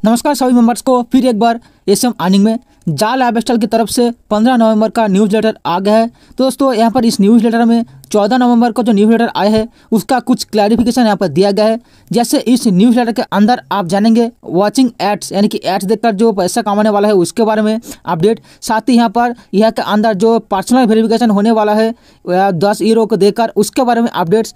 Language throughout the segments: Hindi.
नमस्कार सभी मेंबर्स को फिर एक बार एसएम अर्निंग में जाल लाइफस्टाइल की तरफ से 15 नवंबर का न्यूज़लेटर आ गया है। तो दोस्तों यहाँ पर इस न्यूज़लेटर में 14 नवंबर को जो न्यूज़लेटर आया है उसका कुछ क्लैरिफिकेशन यहाँ पर दिया गया है। जैसे इस न्यूज़लेटर के अंदर आप जानेंगे वॉचिंग एड्स यानी कि एड्स देखकर जो पैसा कमाने वाला है उसके बारे में अपडेट, साथ ही यहाँ पर यह के अंदर जो पर्सनल वेरिफिकेशन होने वाला है 10 यूरो को देकर उसके बारे में अपडेट्स,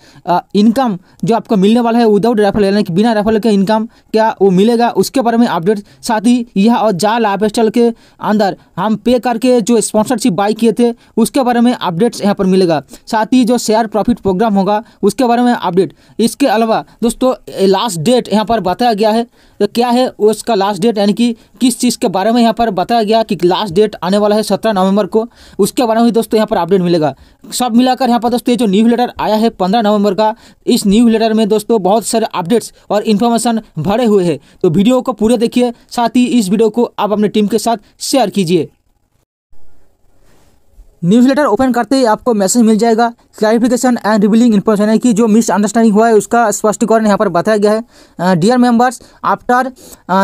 इनकम जो आपको मिलने वाला है विदाउट रेफरल यानी कि बिना रेफरल के इनकम क्या वो मिलेगा उसके बारे में अपडेट, साथ ही यह और जाल लाइफस्टाइल के अंदर हम पे करके जो स्पॉन्सरशिप बाई किए थे उसके बारे में अपडेट्स यहाँ पर मिलेगा। साथ ही जो शेयर प्रॉफिट प्रोग्राम होगा उसके बारे में अपडेट। इसके अलावा दोस्तों लास्ट डेट यहाँ पर बताया गया है, तो क्या है उसका लास्ट डेट यानी कि किस चीज़ के बारे में यहाँ पर बताया गया कि लास्ट डेट आने वाला है 17 नवंबर को, उसके बारे में दोस्तों यहाँ पर अपडेट मिलेगा। सब मिलाकर यहाँ पर दोस्तों ये जो न्यूज़लेटर आया है 15 नवंबर का, इस न्यूज़लेटर में दोस्तों बहुत सारे अपडेट्स और इन्फॉर्मेशन भरे हुए हैं। तो वीडियो को पूरे देखिए, साथ ही इस वीडियो को आप अपने टीम के साथ शेयर कीजिए। न्यूज़लेटर ओपन करते ही आपको मैसेज मिल जाएगा क्लैरिफिकेशन एंड रिवीलिंग इन्फॉर्मेशन है कि जो मिसअंडरस्टैंडिंग हुआ है उसका स्पष्टीकरण यहाँ पर बताया गया है। Dear members, after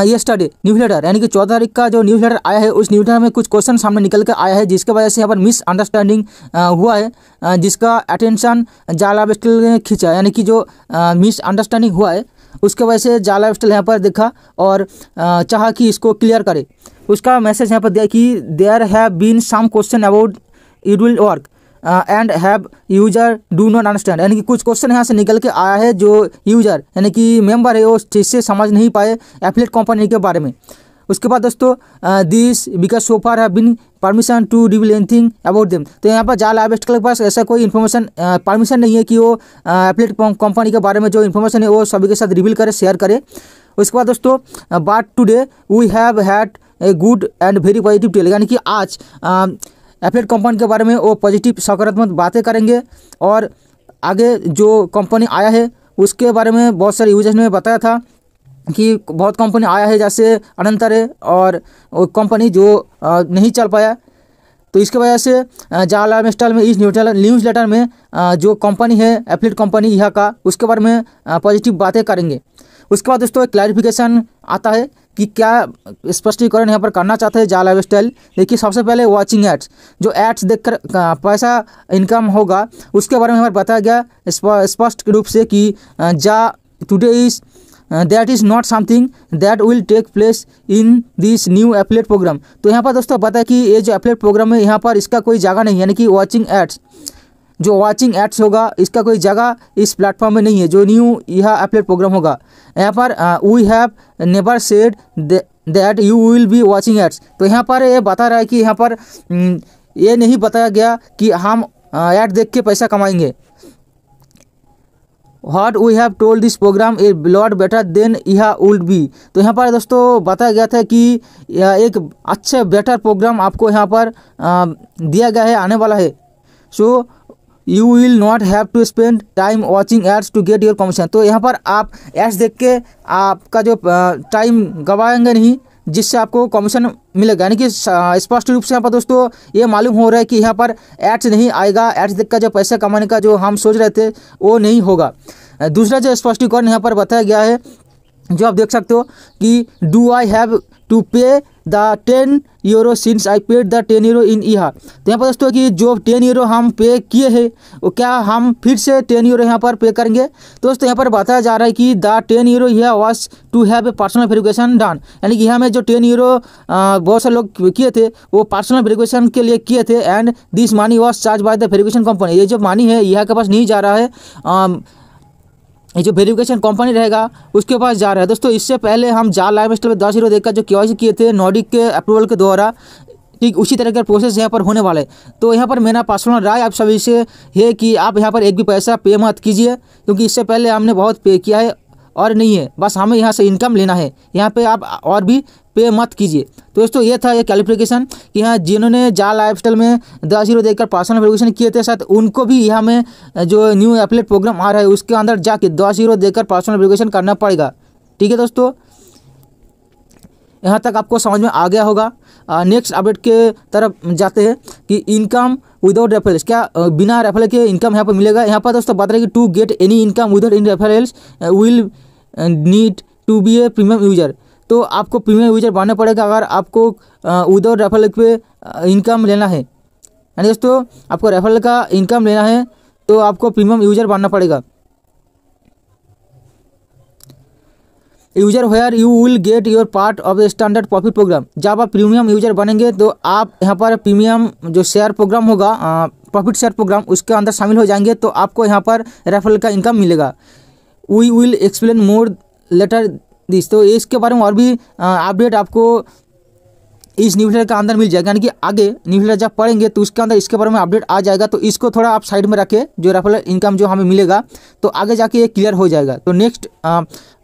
yesterday newsletter यानी कि 14 तारीख का जो न्यूज़लेटर आया है उस न्यूज़लेटर में कुछ क्वेश्चन सामने निकल कर आया है जिसके वजह से यहाँ पर मिसअंडरस्टैंडिंग हुआ है, जिसका अटेंशन जाल लाइफस्टाइल ने खींचा, यानी कि जो मिसअंडरस्टैंडिंग हुआ है उसके वजह से जाल लाइफस्टाइल यहाँ पर देखा और चाहा कि इसको क्लियर करे। उसका मैसेज यहाँ पर दिया कि there have been some question about it will work and have user do not understand, यानी कि कुछ क्वेश्चन यहाँ से निकल के आया है जो यूजर यानी कि मेंबर है वो चीज़ से समझ नहीं पाए एफिलिएट कंपनी के बारे में। उसके बाद दोस्तों this because so far have been permission to reveal anything about them, तो यहाँ पर जाल लाइफस्टाइल के पास ऐसा कोई इन्फॉर्मेशन परमिशन नहीं है कि वो एफिलिएट कंपनी के बारे में जो इन्फॉर्मेशन है वो सभी के साथ रिवील करे, शेयर करे। उसके बाद दोस्तों but today we have had a good and very positive tell, यानी कि आज एफिलिएट कंपनी के बारे में वो पॉजिटिव सकारात्मक बातें करेंगे और आगे जो कंपनी आया है उसके बारे में बहुत सारे यूजर्स ने बताया था कि बहुत कंपनी आया है जैसे अनंतर है और वो कंपनी जो नहीं चल पाया, तो इसके वजह से जाल लाइफस्टाइल में इस न्यूज़लेटर में जो कंपनी है एफिलिएट कंपनी यहाँ का उसके बारे में पॉजिटिव बातें करेंगे। उसके बाद दोस्तों क्लैरिफिकेशन आता है कि क्या स्पष्टीकरण यहाँ पर करना चाहते हैं जाल लाइफस्टाइल। देखिए सबसे पहले वॉचिंग एड्स, जो एड्स देखकर पैसा इनकम होगा उसके बारे में हमारे बताया गया स्पष्ट रूप से कि today is that is not something that will take place in this new affiliate program. तो यहाँ पर दोस्तों पता है कि ये जो एफिलिएट प्रोग्राम है यहाँ पर इसका कोई जगह नहीं है, यानी कि वॉचिंग एड्स जो वॉचिंग एड्स होगा इसका कोई जगह इस प्लेटफॉर्म में नहीं है जो न्यू यह एफिलिएट प्रोग्राम होगा। यहाँ पर we have never said that you will be watching ads, तो यहाँ पर ये बता रहा है कि यहाँ पर ये नहीं बताया गया कि हम ऐड देख के पैसा कमाएंगे। What we have told this program a lot better than यह would be, तो यहाँ पर दोस्तों बताया गया था कि एक अच्छे बेटर प्रोग्राम आपको यहाँ पर दिया गया है आने वाला है। So you will not have to spend time watching ads to get your commission, तो यहाँ पर आप एड्स देख के आपका जो टाइम गवाएंगे नहीं जिससे आपको कमीशन मिलेगा, यानी कि स्पष्ट रूप से यहाँ पर दोस्तों ये मालूम हो रहा है कि यहाँ पर एड्स नहीं आएगा, एड्स देखकर जो पैसा कमाने का जो हम सोच रहे थे वो नहीं होगा। दूसरा जो स्पष्टीकरण यहाँ पर बताया गया है जो आप देख सकते हो कि do I have to pay the 10 euro since I paid the 10 euro in यहाँ, तो यहाँ पर दोस्तों कि जो 10 यूरो हम पे किए हैं वो क्या हम फिर से 10 यूरो यहाँ पर पे करेंगे। तो दोस्तों यहाँ पर बताया जा रहा है कि द 10 यूरो यह was to have a personal verification done, यानी कि यहाँ में जो 10 यूरो बहुत सारे लोग किए थे वो पर्सनल वेरिफिकेशन के लिए किए थे and this money was charge by the verification company, ये जो मनी है यहाँ के पास नहीं जा रहा है, ये जो वेरिफिकेशन कंपनी रहेगा उसके पास जा रहा है। दोस्तों इससे पहले हम जाल लाइफस्टाइल में 10 यूरो देकर जो केवाईसी किए थे नॉर्डिक के अप्रूवल के द्वारा, ठीक उसी तरह का प्रोसेस यहाँ पर होने वाला है। तो यहाँ पर मेरा पर्सनल राय आप सभी से है कि आप यहाँ पर एक भी पैसा पे मत कीजिए, क्योंकि इससे पहले हमने बहुत पे किया है और नहीं है, बस हमें यहाँ से इनकम लेना है, यहाँ पे आप और भी पे मत कीजिए। तो दोस्तों ये था ये क्लैरिफिकेशन कि हाँ जिन्होंने जाल लाइफस्टाइल में 10 यूरो देकर पर्सनल वेरिफिकेशन किए थे साथ उनको भी यहाँ में जो न्यू एफिलिएट प्रोग्राम आ रहा है उसके अंदर जाके 10 यूरो देकर पर्सनल वेरिफिकेशन करना पड़ेगा। ठीक है दोस्तों, यहाँ तक आपको समझ में आ गया होगा। नेक्स्ट अपडेट के तरफ जाते हैं कि इनकम विदाउट रेफरल्स, क्या बिना रेफरल के इनकम यहाँ पर मिलेगा। यहाँ पर दोस्तों बता रहे कि to get any income without in referrals will need to be a premium user, तो आपको प्रीमियम यूजर बनना पड़ेगा अगर आपको विदाउट रेफरल पे इनकम लेना है। यानी दोस्तों आपको रेफरल का इनकम लेना है तो आपको प्रीमियम यूजर बनना पड़ेगा। User where you will get your part of the standard profit program. जब आप प्रीमियम यूजर बनेंगे तो आप यहाँ पर प्रीमियम जो शेयर प्रोग्राम होगा, प्रॉफिट शेयर प्रोग्राम, उसके अंदर शामिल हो जाएंगे तो आपको यहाँ पर रेफरल का इनकम मिलेगा। We will explain more later this. तो इसके बारे में और भी अपडेट आपको इस न्यूज़लेटर के अंदर मिल जाएगा। यानी कि आगे न्यूज़लेटर जब पढ़ेंगे तो उसके अंदर इसके बारे में अपडेट आ जाएगा। तो इसको थोड़ा आप साइड में रखें, जो रेफरल इनकम जो हमें मिलेगा तो आगे जाके ये क्लियर हो जाएगा। तो नेक्स्ट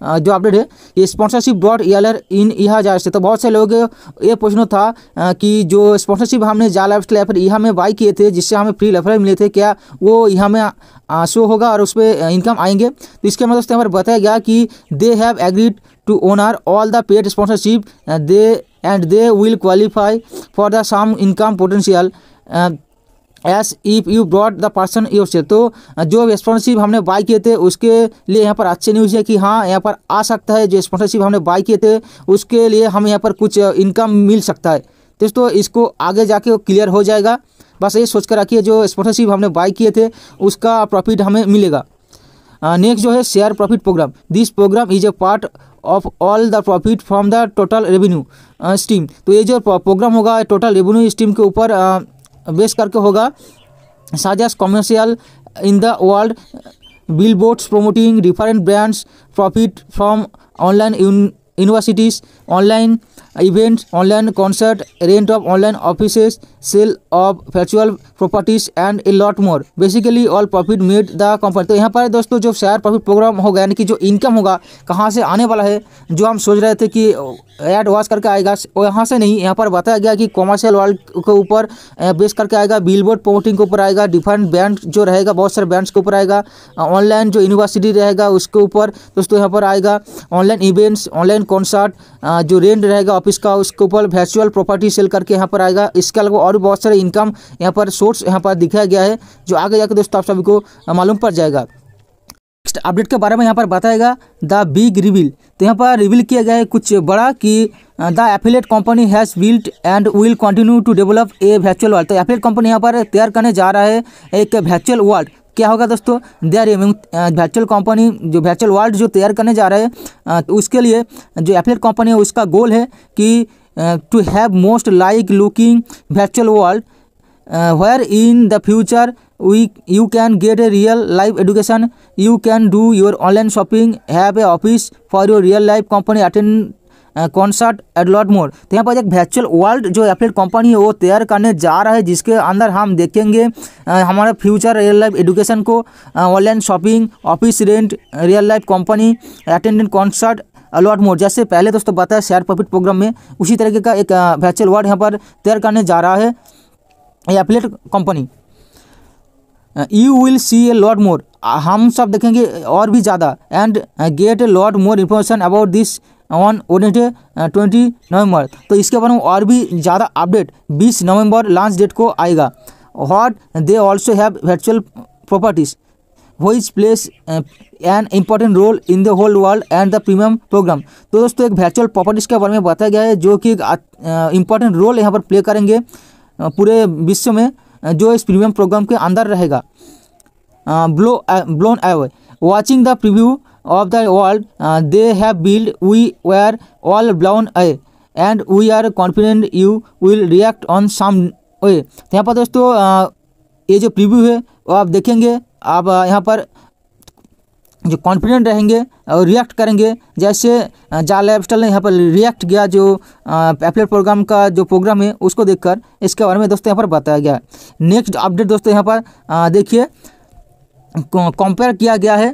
जो अपडेट है ये स्पॉन्सरशिप डॉट ELR इन यहाँ जा से। तो बहुत से लोग ये पूछना था कि जो स्पॉन्सरशिप हमने जा लाइफस्टाइल या फिर यहाँ में बाई किए थे जिससे हमें फ्री रेफरल मिले थे, क्या वो यहाँ में शो होगा और उस पर इनकम आएंगे। तो इसके मतलब दोस्तों यहाँ पर बताया गया कि they have agreed to honour all the paid sponsorship they will qualify for the some income potential as if you brought the person yourself। तो जो स्पॉन्सरशिप हमने बाई किए थे उसके लिए यहाँ पर अच्छी न्यूज़ है कि हाँ यहाँ पर आ सकता है, जो स्पॉन्सरशिप हमने बाई किए थे उसके लिए हमें यहाँ पर कुछ इनकम मिल सकता है। दोस्तों इसको आगे जाके क्लियर हो जाएगा, बस ये सोच कर रखिए जो स्पॉन्सरशिप हमने बाई किए थे उसका प्रॉफिट हमें मिलेगा। नेक्स्ट जो है share profit program. This program is a part of all the profit from the total revenue stream. तो ये जो प्रोग्राम होगा टोटल रेवेन्यू स्ट्रीम के ऊपर बेस करके होगा। Such as commercial in the world, billboards promoting different brands, profit from online universities, online events, online concert, rent of online offices, sale of virtual properties and a lot more, basically all profit made the company. तो यहाँ पर दोस्तों जो शेयर प्रॉफिट प्रोग्राम होगा यानी कि जो इनकम होगा कहाँ से आने वाला है, जो हम सोच रहे थे कि एड वॉच करके आएगा वो यहाँ से नहीं, यहाँ पर बताया गया कि कॉमर्शियल वर्ल्ड के ऊपर बेस करके आएगा, बिलबोर्ड प्रमोटिंग के ऊपर आएगा, डिफरेंट ब्रांड जो रहेगा बहुत सारे ब्रांड्स के ऊपर आएगा, ऑनलाइन जो यूनिवर्सिटी रहेगा उसके ऊपर दोस्तों यहाँ पर आएगा, ऑनलाइन इवेंट्स, ऑनलाइन कॉन्सर्ट, जो रेंट रहेगा ऑफिस का उसके ऊपर वर्चुअल प्रॉपर्टी सेल करके यहाँ पर आएगा। इसके अलावा और भी बहुत सारे इनकम यहाँ पर सोर्स यहाँ पर दिखाया गया है जो आगे जाकर दोस्तों आप सभी को मालूम पड़ जाएगा। नेक्स्ट अपडेट के बारे में यहाँ पर बताएगा द बिग रिवील। तो यहाँ पर रिवील किया गया है कुछ बड़ा कि the affiliate company has built and will continue to develop a virtual world. तो एफिलिएट कंपनी यहाँ पर तैयार करने जा रहा है एक वर्चुअल वर्ल्ड। क्या होगा दोस्तों, दे आर वर्चुअल कंपनी जो वर्चुअल वर्ल्ड जो तैयार करने जा रहे हैं तो उसके लिए जो एफिलिएट कंपनी है उसका गोल है कि to have most like looking virtual world where in the future you can get a real life education, you can do your online shopping, have a office for your real life company, attend concert and lot more. तो यहाँ पर एक वर्चुअल वर्ल्ड जो एफिलिएट कंपनी है वो तैयार करने जा रहा है जिसके अंदर हम देखेंगे हमारा फ्यूचर रियल लाइफ एजुकेशन को, online shopping, office rent, real life company, attendant concert a lot more. जैसे पहले दोस्तों बताया शेयर प्रॉफिट प्रोग्राम में, उसी तरीके का एक वर्चुअल वर्ल्ड यहाँ पर तैयार करने जा रहा है affiliate company. You will see A lot मोर, हम सब देखेंगे और भी ज़्यादा, and gate A lot more information about this on Wednesday 20 नवंबर। तो इसके बारे में और भी ज़्यादा अपडेट 20 नवंबर लॉन्च डेट को आएगा। What they also have virtual properties which plays an important role in the whole world and the premium program। तो दोस्तों एक वर्चुअल प्रॉपर्टीज़ के बारे में बताया गया है जो कि एक इम्पॉर्टेंट रोल यहाँ पर प्ले करेंगे पूरे विश्व में, जो इस प्रीमियम प्रोग्राम के अंदर रहेगा। Blown away watching the preview of the world they have build, we were all blown away and we are confident you will react on some way. तो यहाँ पर दोस्तों ये जो प्रीव्यू है वो आप देखेंगे, आप यहाँ पर जो कॉन्फिडेंट रहेंगे और रिएक्ट करेंगे, जैसे जा लाइफस्टाइल ने यहाँ पर रिएक्ट किया जो एफिलिएट प्रोग्राम का जो प्रोग्राम है उसको देखकर, इसके बारे में दोस्तों यहाँ पर बताया गया है। नेक्स्ट अपडेट दोस्तों यहाँ पर देखिए कंपेयर किया गया है।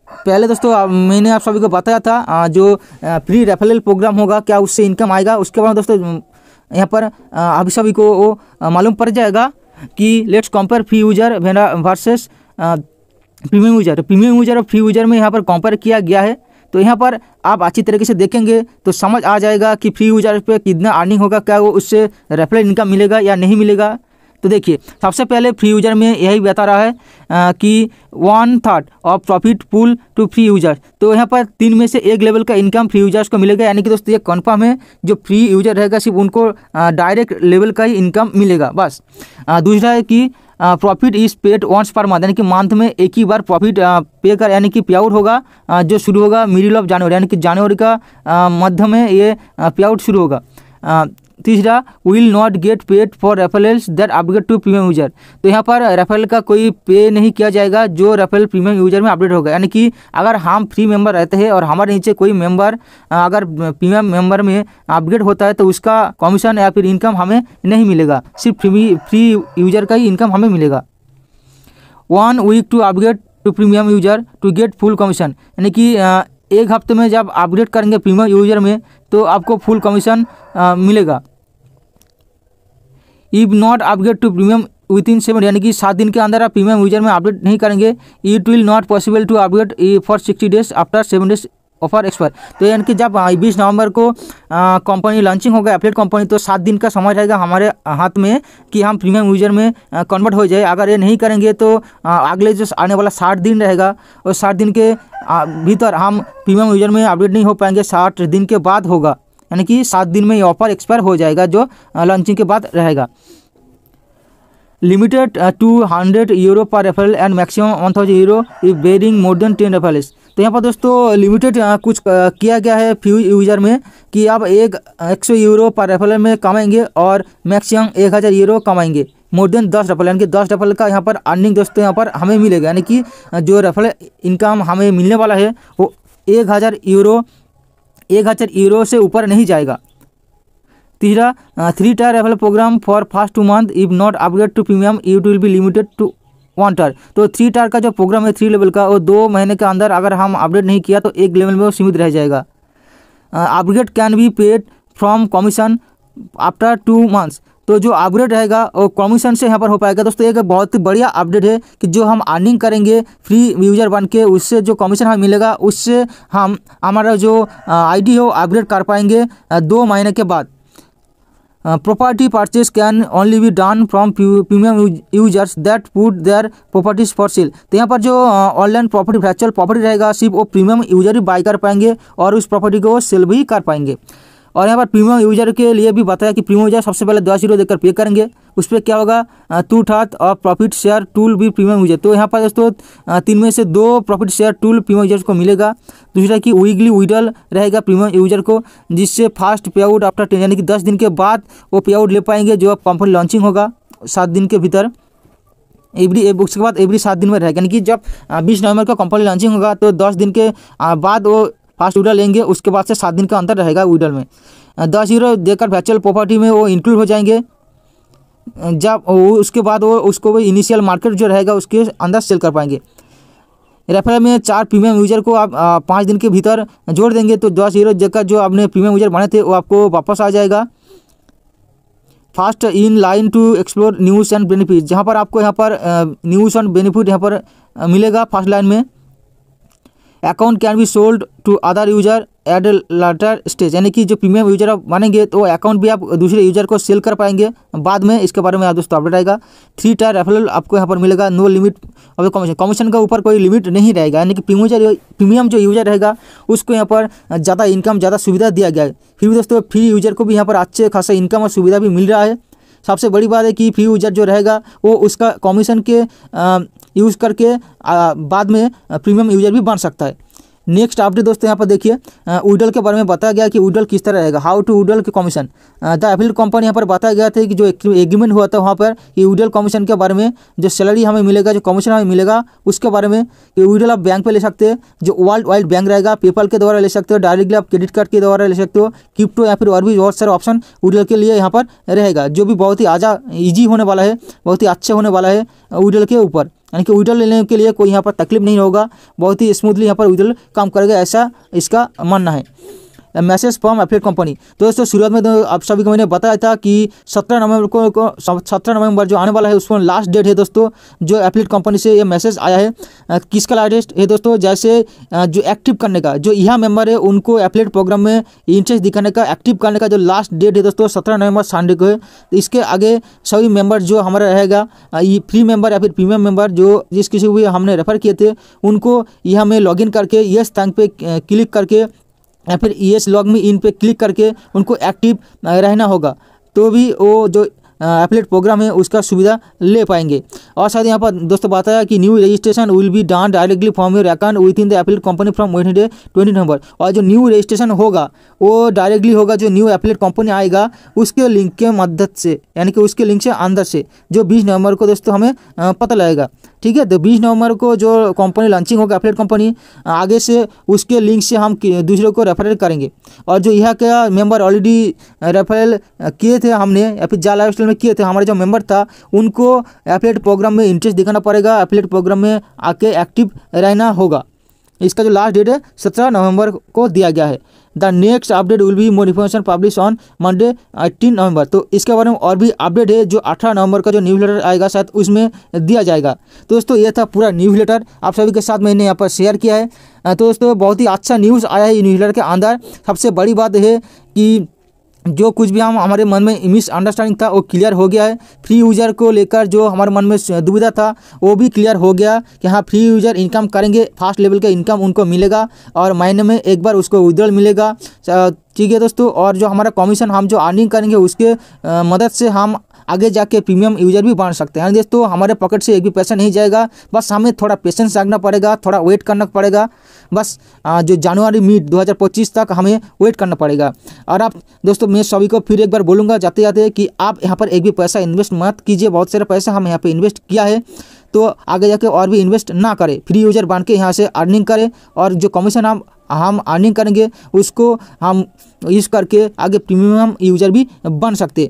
पहले दोस्तों मैंने आप सभी को बताया था जो फ्री रेफरल प्रोग्राम होगा क्या उससे इनकम आएगा, उसके बाद दोस्तों यहाँ पर आप सभी को वो मालूम पड़ जाएगा कि let's compare free user versus premium user. Premium user और फ्री यूजर में यहाँ पर कंपेयर किया गया है। तो यहाँ पर आप अच्छी तरीके से देखेंगे तो समझ आ जाएगा कि फ्री यूजर पे कितना अर्निंग होगा, क्या वो उससे रेफरल इनकम मिलेगा या नहीं मिलेगा। तो देखिए सबसे पहले फ्री यूजर में यही बता रहा है कि 1/3 of profit pool to free users. तो यहाँ पर 3 में से 1 लेवल का इनकम फ्री यूजर्स को मिलेगा, यानी कि दोस्तों ये कन्फर्म है, जो फ्री यूजर रहेगा सिर्फ उनको डायरेक्ट लेवल का ही इनकम मिलेगा बस। दूसरा है कि profit is paid once per month, यानी कि मंथ में एक ही बार प्रॉफिट पे कर यानी कि पे आउट होगा, जो शुरू होगा मिडिल ऑफ जनवरी, यानी कि जनवरी का मध्य में ये पे आउट शुरू होगा। तीसरा will not get paid for referrals that upgrade to premium user. तो यहाँ पर रेफरल का कोई पे नहीं किया जाएगा जो रेफरल प्रीमियम यूजर में अपडेट होगा, यानी कि अगर हम फ्री मेंबर रहते हैं और हमारे नीचे कोई मेंबर अगर प्रीमियम मेंबर में अपग्रेड होता है तो उसका कमीशन या फिर इनकम हमें नहीं मिलेगा, सिर्फ फ्री यूजर का ही इनकम हमें मिलेगा। 1 week to upgrade to premium user to get full commission, यानी कि 1 हफ्ते में जब अपग्रेड करेंगे प्रीमियम यूजर में तो आपको फुल कमीशन मिलेगा। If not upgrade to premium within 7, यानी कि 7 दिन के अंदर आप प्रीमियम यूजर में अपडेट नहीं करेंगे, it will not possible to upgrade for 60 days after 7 days offer expire. तो यानी कि जब 20 नवंबर को कंपनी लॉन्चिंग होगा एफिलिएट कंपनी, तो 7 दिन का समय रहेगा हमारे हाथ में कि हम प्रीमियम यूजर में कन्वर्ट हो जाए। अगर ये नहीं करेंगे तो अगले जो आने वाला 60 दिन रहेगा और 60 दिन के भीतर हम प्रीमियम यूजर में अपडेट नहीं हो पाएंगे, 60 दिन के बाद होगा, यानी कि 7 दिन में ये ऑफर एक्सपायर हो जाएगा जो लॉन्चिंग के बाद रहेगा। Limited to 100 euro per referral and maximum 1000 euro if referring more than 10 referrals. तो यहाँ पर दोस्तों लिमिटेड कुछ किया गया है फ्री यूजर में कि आप 100 यूरो पर रेफरल में कमाएंगे और मैक्सिमम 1000 यूरो कमाएंगे मोर देन 10 रेफरल, यानी कि 10 रेफरल का यहाँ पर अर्निंग दोस्तों यहाँ पर हमें मिलेगा, यानी कि जो रेफरल इनकम हमें मिलने वाला है वो 1000 यूरो से ऊपर नहीं जाएगा। तीसरा 3 tier referral program for first 2 month if not upgrade to premium it will be limited to 1 tier. तो 3 टायर का जो प्रोग्राम है 3 लेवल का, वो 2 महीने के अंदर अगर हम अपडेट नहीं किया तो 1 लेवल में वो सीमित रह जाएगा। Upgrade can be paid from commission after 2 months. तो जो अपग्रेड रहेगा वो कमीशन से यहाँ पर हो पाएगा। दोस्तों एक बहुत ही बढ़िया अपडेट है कि जो हम अर्निंग करेंगे फ्री यूजर बन के, उससे जो कमीशन हमें मिलेगा उससे हम हमारा जो आईडी हो अपग्रेड कर पाएंगे 2 महीने के बाद। Property purchase can only be done from premium users that put their properties for sale. तो यहाँ पर जो ऑनलाइन प्रॉपर्टी वर्चुअल प्रॉपर्टी रहेगा सिर्फ वो प्रीमियम यूजर ही बाई कर पाएंगे और उस प्रॉपर्टी को सेल भी कर पाएंगे। और यहाँ पर प्रीमियम यूजर के लिए भी बताया कि प्रीमियम यूजर सबसे पहले 10 यूरो देकर पे करेंगे, उस पर क्या होगा 2/3 और प्रॉफिट शेयर टूल भी प्रीमियम यूजर। तो यहाँ पर दोस्तों 3 में से 2 profit share tool premium users को मिलेगा। दूसरा कि वीकली विड्रॉल रहेगा प्रीमियम यूजर को, जिससे फास्ट पे आउट आफ्टर 10, यानी कि 10 दिन के बाद वो पे आउट ले पाएंगे जो कंपनी लॉन्चिंग होगा 7 दिन के भीतर। उसके बाद एवरी 7 दिन में रहेगा, यानी कि जब 20 नवंबर को कंपनी लॉन्चिंग होगा तो 10 दिन के बाद वो फास्ट विड्रॉल लेंगे, उसके बाद से 7 दिन का अंतर रहेगा विड्रॉल में। 10 यूरो देकर वर्चुअल प्रॉपर्टी में वो इंक्लूड हो जाएंगे। जब उसके बाद वो उसको इनिशियल मार्केट जो रहेगा उसके अंदर सेल कर पाएंगे। रेफरल में 4 प्रीमियम यूजर को आप 5 दिन के भीतर जोड़ देंगे तो 10 यूरो देकर जो आपने प्रीमियम यूजर बने थे वो आपको वापस आ जाएगा। Fast in line to explore news and benefit, जहाँ पर आपको यहाँ पर न्यूज़ एंड बेनिफिट यहाँ पर मिलेगा फर्स्ट लाइन में। Account can be sold to other user at a later stage, यानी कि जो प्रीमियम यूजर आप बनेंगे तो अकाउंट भी आप दूसरे यूजर को सेल कर पाएंगे बाद में। इसके बारे में आप दोस्तों अपडेट आएगा। 3 टायर रेफरल आपको यहाँ पर मिलेगा। No limit of commission, commission का ऊपर कोई लिमिट नहीं रहेगा, यानी कि प्रीमियम जो यूजर रहेगा उसको यहाँ पर ज़्यादा इनकम ज़्यादा सुविधा दिया गया है। फिर भी दोस्तों फ्री यूजर को भी यहाँ पर अच्छे खासा इनकम और सुविधा भी मिल रहा है। सबसे बड़ी बात है कि फ्री यूजर जो रहेगा वो उसका कमीशन के यूज़ करके बाद में प्रीमियम यूजर भी बन सकता है। नेक्स्ट अपडेट दोस्तों यहाँ पर देखिए विड्रॉल के बारे में बताया गया कि विड्रॉल किस तरह रहेगा, हाउ टू विड्रॉल के कमीशन। द एफिलिएट कंपनी यहाँ पर बताया गया था कि जो एग्रीमेंट हुआ था वहाँ पर कि विड्रॉल कमीशन के बारे में, जो सैलरी हमें मिलेगा, जो कमीशन हमें मिलेगा उसके बारे में। कि विड्रॉल आप बैंक पे ले सकते हैं, जो वर्ल्ड वाइड बैंक रहेगा, पेपल के द्वारा ले सकते हो, डायरेक्टली आप क्रेडिट कार्ड के द्वारा ले सकते हो, क्रिप्टो या फिर और भी बहुत सारे ऑप्शन विड्रॉल के लिए यहाँ पर रहेगा, जो भी बहुत ही ईजी होने वाला है, बहुत ही अच्छा होने वाला है विड्रॉल के ऊपर। यानी कि विड्रॉल लेने के लिए कोई यहाँ पर तकलीफ नहीं होगा, बहुत ही स्मूथली यहाँ पर विड्रॉल काम करेगा, ऐसा इसका मानना है। Message from affiliate company. तो दोस्तों शुरुआत में तो आप सभी को मैंने बताया था कि 17 नवंबर जो आने वाला है उसको लास्ट डेट है दोस्तों, जो एफिलिएट कंपनी से ये मैसेज आया है। किसका लास्ट डेट है दोस्तों, जैसे जो एक्टिव करने का, जो यह मेंबर है उनको एफिलिएट प्रोग्राम में इंटरेस्ट दिखाने का, एक्टिव करने का जो लास्ट डेट है दोस्तों 17 नवंबर संडे को है। तो इसके आगे सभी मेंबर जो हमारा रहेगा, फ्री मेंबर या फिर प्रीमियम मेंबर जो जिस किसी को भी हमने रेफर किए थे, उनको यह हमें लॉगिन करके यस थैंक पे क्लिक करके या फिर यस लॉग मी इन पे क्लिक करके उनको एक्टिव रहना होगा, तो भी वो जो एफिलिएट प्रोग्राम है उसका सुविधा ले पाएंगे। और साथ यहाँ पर दोस्तों बताया कि new registration will be done directly from your account with in the affiliate company from Wednesday 20 नवंबर। और जो न्यू रजिस्ट्रेशन होगा वो डायरेक्टली होगा, जो न्यू एफिलिएट कंपनी आएगा उसके लिंक के मदद से, यानी कि उसके लिंक से अंदर से, जो 20 नवंबर को दोस्तों हमें पता लगेगा। ठीक है, तो 20 नवंबर को जो कंपनी लॉन्चिंग होगा एफिलिएट कंपनी, आगे से उसके लिंक से हम दूसरे को रेफर करेंगे। और जो यहाँ का मेंबर ऑलरेडी रेफरल किए थे हमने या फिर जा लाइफस्टाइल में किए थे, हमारे जो मेंबर था उनको एफिलिएट प्रोग्राम में इंटरेस्ट दिखाना पड़ेगा, एफिलिएट प्रोग्राम में आके एक्टिव रहना होगा। इसका जो लास्ट डेट है 17 नवंबर को दिया गया है। The next update will be more information publish on Monday 18 नवंबर। तो इसके बारे में और भी अपडेट है, जो 18 नवंबर का जो न्यूज़लेटर आएगा शायद उसमें दिया जाएगा। तो दोस्तों ये था पूरा न्यूज़लेटर आप सभी के साथ मैंने यहाँ पर शेयर किया है। तो दोस्तों बहुत ही अच्छा न्यूज़ आया है न्यूज़लेटर के अंदर। सबसे बड़ी बात है कि जो कुछ भी हमारे मन में मिसअंडरस्टैंडिंग था वो क्लियर हो गया है। फ्री यूज़र को लेकर जो हमारे मन में दुविधा था वो भी क्लियर हो गया कि हाँ फ्री यूज़र इनकम करेंगे, फर्स्ट लेवल का इनकम उनको मिलेगा और महीने में एक बार उसको विड्रॉल मिलेगा। ठीक है दोस्तों, और जो हमारा कमीशन हम जो अर्निंग करेंगे उसके मदद से हम आगे जाके प्रीमियम यूज़र भी बन सकते हैं। दोस्तों हमारे पॉकेट से एक भी पैसा नहीं जाएगा, बस हमें थोड़ा पेशेंस रखना पड़ेगा, थोड़ा वेट करना पड़ेगा। बस जो जनवरी मिड 2025 तक हमें वेट करना पड़ेगा। और आप दोस्तों मैं सभी को फिर एक बार बोलूँगा जाते जाते कि आप यहाँ पर एक भी पैसा इन्वेस्ट मत कीजिए। बहुत सारा पैसा हम यहाँ पर इन्वेस्ट किया है, तो आगे जाके और भी इन्वेस्ट ना करें, फ्री यूज़र बन के यहाँ से अर्निंग करें और जो कमीशन हम अर्निंग करेंगे उसको हम यूज़ करके आगे प्रीमियम यूज़र भी बन सकते।